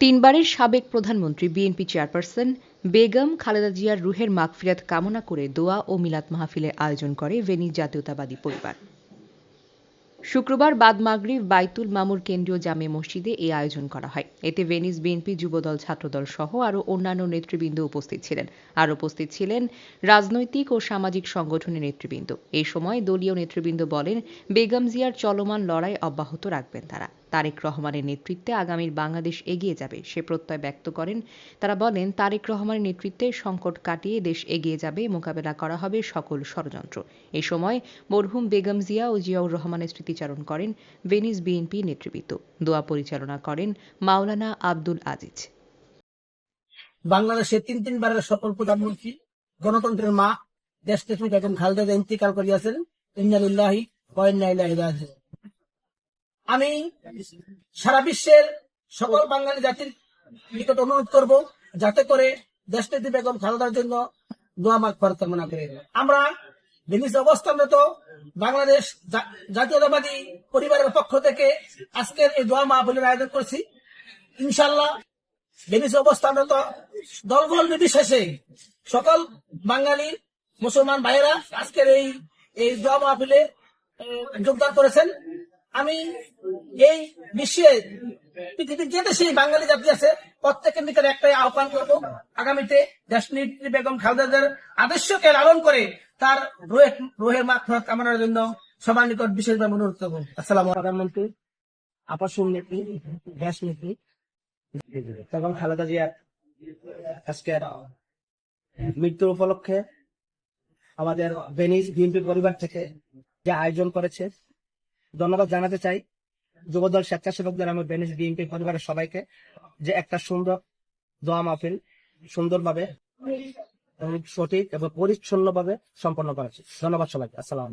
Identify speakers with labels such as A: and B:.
A: তিনবারের সাবেক প্রধানমন্ত্রী বিএনপি চেয়ারপারসন বেগম খালেদা জিয়ার রুহের মাগফিরাত কামনা করে দোয়া ও মিলাদ মাহফিলের আয়োজন করে ভেনিস জাতীয়তাবাদী পরিবার। শুক্রবার বাদ মাগরিব বাইতুল মামুর কেন্দ্রীয় জামে মসজিদে এই আয়োজন করা হয়। এতে ভেনিস বিএনপি যুবদল ছাত্রদল সহ আরও অন্যান্য নেতৃবৃন্দ উপস্থিত ছিলেন। আর উপস্থিত ছিলেন রাজনৈতিক ও সামাজিক সংগঠনের নেতৃবৃন্দ। এই সময় দলীয় নেতৃবৃন্দ বলেন, বেগম জিয়ার চলমান লড়াই অব্যাহত রাখবেন তারা। তারেক রহমানের নেতৃত্বে আগামীর বাংলাদেশ এগিয়ে যাবে সে প্রত্যয় ব্যক্ত করেন তারা। বলেন, তারেক রহমানের নেতৃত্বে সংকট কাটিয়ে দেশ এগিয়ে যাবে, মোকাবেলা করা হবে সকল ষড়যন্ত্র। এ সময় মরহুম বেগম জিয়া ও জিয়াউর রহমানের স্মৃতিচারণ করেন ভেনিস বিএনপি নেতৃবৃন্দ। দোয়া পরিচালনা করেন মাওলানা আব্দুল আজিজ।
B: বাংলাদেশের তিনবারের সফল প্রধানমন্ত্রী, গণতন্ত্রের মা দেশনেত্রী বেগম খালেদা জিয়া ইন্তিকাল করিয়াছেন। ইন্না লিল্লাহি ওয়া ইন্না ইলাইহি রাজিউন। আমি সারা বিশ্বের সকল বাঙালি জাতির নিকট অনুরোধ করব, যাতে করে দেশনেত্রী বেগম খালেদার জন্য দোয়া মাগফিরাত কামনা করে। আমরা ভেনিসে অবস্থানরত বাংলাদেশ জাতীয়তাবাদী পরিবারের পক্ষ থেকে আজকের এই দোয়া মাহফিলের আয়োজন করছি। ইনশাআল্লাহ ভেনিসে অবস্থানরত দলবল নির্বিশেষে সকল বাঙালি মুসলমান ভাইয়েরা আজকের এই দোয়া মাহফিলে যোগদান করেছেন। আমি এই বিশ্বে পৃথিবীর যে দেশে বাঙালি জাতি আছে প্রত্যেকের নিকট একটাই আহ্বান করব, আগামীতে দেশনেত্রী বেগম খালেদার আদর্শকে লালন করে তার রুহের মাগফিরাত কামনার জন্য সবার নিকট বিশেষভাবে অনুরোধ করব। আসসালামু আলাইকুম। প্রধানমন্ত্রী আপাসুম নেত্রী, দেশ নেত্রী বেগম খালেদা জিয়ার আজকের মৃত্যু উপলক্ষে আমাদের ভেনিস বিএনপি পরিবার থেকে যে আয়োজন করেছে, ধন্যবাদ জানাতে চাই যুবদল স্বেচ্ছাসেবকদের, আমার ভেনিস বিএনপি পরিবারের সবাইকে, যে একটা সুন্দর দোয়া মাহফিল সুন্দরভাবে সঠিক এবং পরিচ্ছন্নভাবে সম্পন্ন করেছে। ধন্যবাদ সবাইকে। আসসালাম।